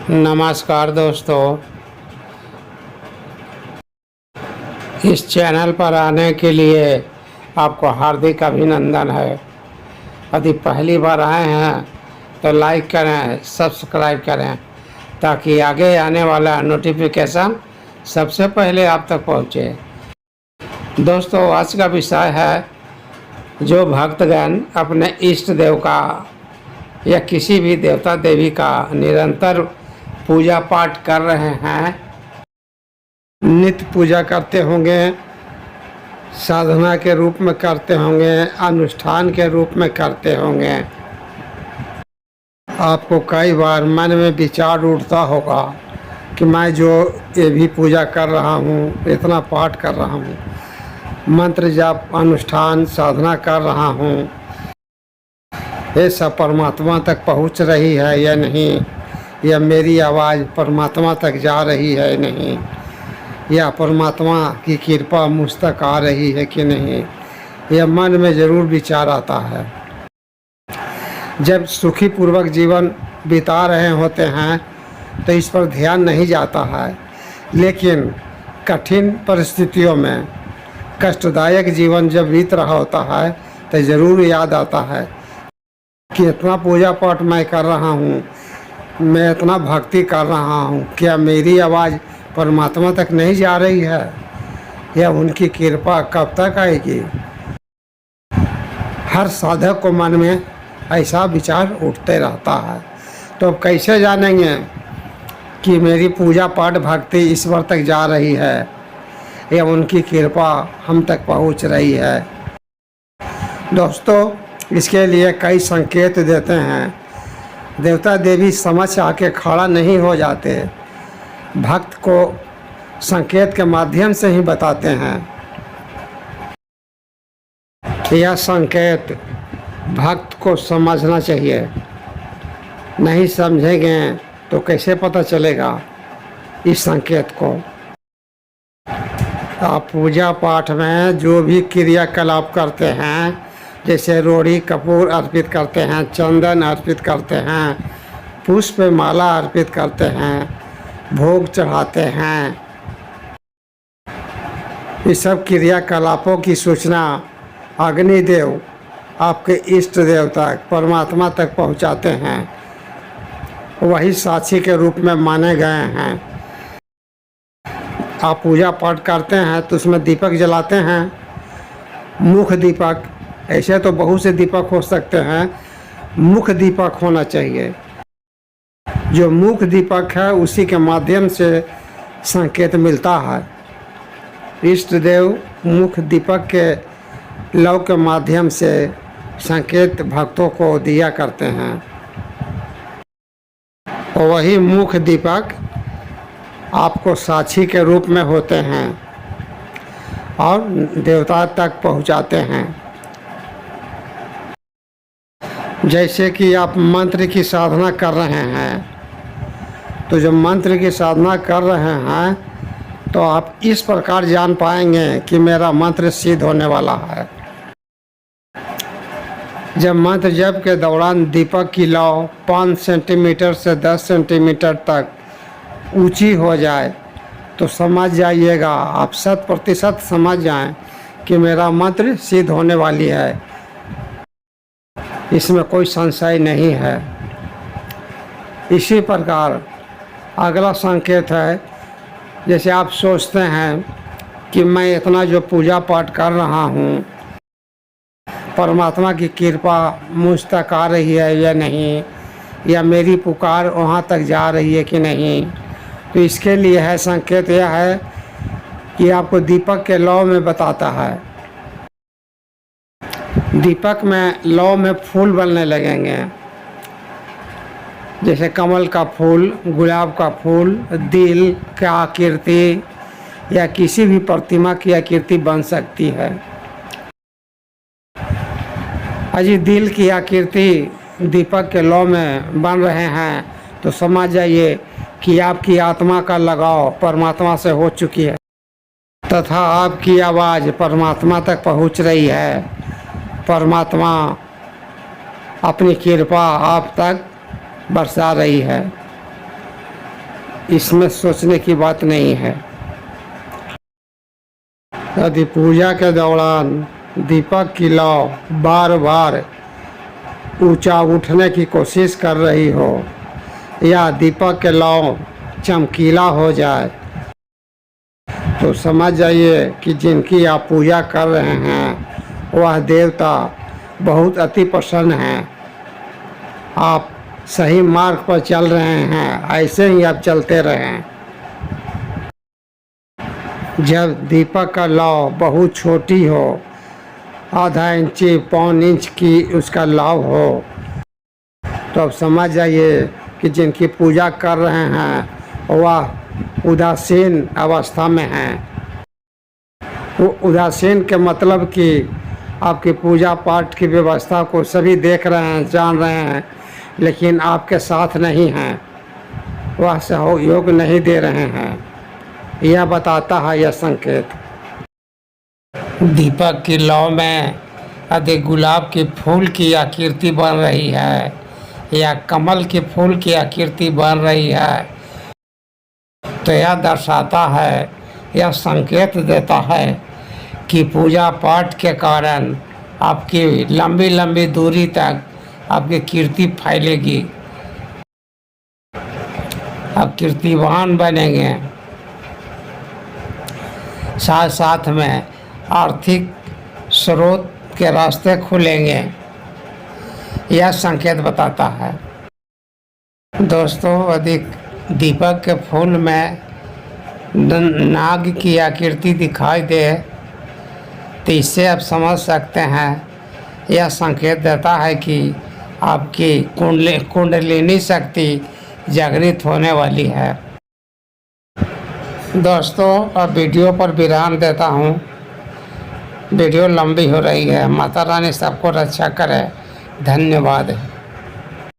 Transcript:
नमस्कार दोस्तों, इस चैनल पर आने के लिए आपको हार्दिक अभिनंदन है। यदि पहली बार आए हैं तो लाइक करें, सब्सक्राइब करें ताकि आगे आने वाला नोटिफिकेशन सबसे पहले आप तक पहुंचे। दोस्तों, आज का विषय है जो भक्तगण अपने इष्ट देव का या किसी भी देवता देवी का निरंतर पूजा पाठ कर रहे हैं, नित्य पूजा करते होंगे, साधना के रूप में करते होंगे, अनुष्ठान के रूप में करते होंगे। आपको कई बार मन में विचार उठता होगा कि मैं जो ये भी पूजा कर रहा हूँ, इतना पाठ कर रहा हूँ, मंत्र जाप अनुष्ठान साधना कर रहा हूँ, ये सब परमात्मा तक पहुँच रही है या नहीं, या मेरी आवाज़ परमात्मा तक जा रही है नहीं, या परमात्मा की कृपा मुझ तक आ रही है कि नहीं, यह मन में ज़रूर विचार आता है। जब सुखी पूर्वक जीवन बिता रहे होते हैं तो इस पर ध्यान नहीं जाता है, लेकिन कठिन परिस्थितियों में कष्टदायक जीवन जब बीत रहा होता है तो ज़रूर याद आता है कि इतना पूजा पाठ मैं कर रहा हूँ, मैं इतना भक्ति कर रहा हूँ, क्या मेरी आवाज़ परमात्मा तक नहीं जा रही है, या उनकी कृपा कब तक आएगी। हर साधक को मन में ऐसा विचार उठते रहता है। तो अब कैसे जानेंगे कि मेरी पूजा पाठ भक्ति ईश्वर तक जा रही है या उनकी कृपा हम तक पहुंच रही है। दोस्तों, इसके लिए कई संकेत देते हैं। देवता देवी समझ आके खड़ा नहीं हो जाते, भक्त को संकेत के माध्यम से ही बताते हैं। यह संकेत भक्त को समझना चाहिए, नहीं समझेंगे तो कैसे पता चलेगा इस संकेत को। आप पूजा पाठ में जो भी क्रियाकलाप करते हैं, जैसे रोड़ी कपूर अर्पित करते हैं, चंदन अर्पित करते हैं, पुष्प माला अर्पित करते हैं, भोग चढ़ाते हैं, इस सब क्रियाकलापों की सूचना अग्निदेव आपके इष्ट देव तक परमात्मा तक पहुंचाते हैं। वही साक्षी के रूप में माने गए हैं। आप पूजा पाठ करते हैं तो उसमें दीपक जलाते हैं, मुख दीपक। ऐसे तो बहुत से दीपक हो सकते हैं, मुख दीपक होना चाहिए। जो मुख दीपक है उसी के माध्यम से संकेत मिलता है। इष्ट देव मुख दीपक के लौ के माध्यम से संकेत भक्तों को दिया करते हैं। और वही मुख दीपक आपको साक्षी के रूप में होते हैं और देवता तक पहुंचाते हैं। जैसे कि आप मंत्र की साधना कर रहे हैं, तो जब मंत्र की साधना कर रहे हैं तो आप इस प्रकार जान पाएंगे कि मेरा मंत्र सिद्ध होने वाला है। जब मंत्र जप के दौरान दीपक की लौ 5 सेंटीमीटर से 10 सेंटीमीटर तक ऊंची हो जाए तो समझ जाइएगा, आप 100% समझ जाएं कि मेरा मंत्र सिद्ध होने वाली है। इसमें कोई संशय नहीं है। इसी प्रकार अगला संकेत है, जैसे आप सोचते हैं कि मैं इतना जो पूजा पाठ कर रहा हूँ, परमात्मा की कृपा मुझ तक आ रही है या नहीं, या मेरी पुकार वहाँ तक जा रही है कि नहीं। तो इसके लिए है संकेत यह है कि आपको दीपक के लौ में बताता है। दीपक में लौ में फूल बनने लगेंगे, जैसे कमल का फूल, गुलाब का फूल, दिल का आकृति या किसी भी प्रतिमा की आकृति बन सकती है। अजी दिल की आकृति दीपक के लौ में बन रहे हैं तो समझ जाइए कि आपकी आत्मा का लगाव परमात्मा से हो चुकी है तथा आपकी आवाज़ परमात्मा तक पहुंच रही है। परमात्मा अपनी कृपा आप तक बरसा रही है। इसमें सोचने की बात नहीं है। यदि पूजा के दौरान दीपक की लौ बार बार ऊंचा उठने की कोशिश कर रही हो या दीपक के लौ चमकीला हो जाए तो समझ जाइए कि जिनकी आप पूजा कर रहे हैं वह देवता बहुत अति प्रसन्न हैं। आप सही मार्ग पर चल रहे हैं, ऐसे ही आप चलते रहें। जब दीपक का लौ बहुत छोटी हो, आधा इंची पौन इंच की उसका लाव हो, तो अब समझ जाइए कि जिनकी पूजा कर रहे हैं वह उदासीन अवस्था में हैं। वो उदासीन के मतलब कि आपकी पूजा पाठ की व्यवस्था को सभी देख रहे हैं, जान रहे हैं, लेकिन आपके साथ नहीं हैं, वह सहयोग नहीं दे रहे हैं। यह बताता है यह संकेत। दीपक की लौ में यदि गुलाब के फूल की आकृति बन रही है या कमल के फूल की आकृति बन रही है तो यह दर्शाता है, यह संकेत देता है कि पूजा पाठ के कारण आपकी लंबी लंबी दूरी तक आपकी कीर्ति फैलेगी, आप कीर्तिवान बनेंगे। साथ साथ में आर्थिक स्रोत के रास्ते खुलेंगे, यह संकेत बताता है। दोस्तों, यदि दीपक के फूल में नाग की आकृति दिखाई दे तो इससे आप समझ सकते हैं, यह संकेत देता है कि आपकी कुंडलिनी शक्ति जागृत होने वाली है। दोस्तों, अब वीडियो पर विराम देता हूँ, वीडियो लंबी हो रही है। माता रानी सबको रक्षा करे। धन्यवाद।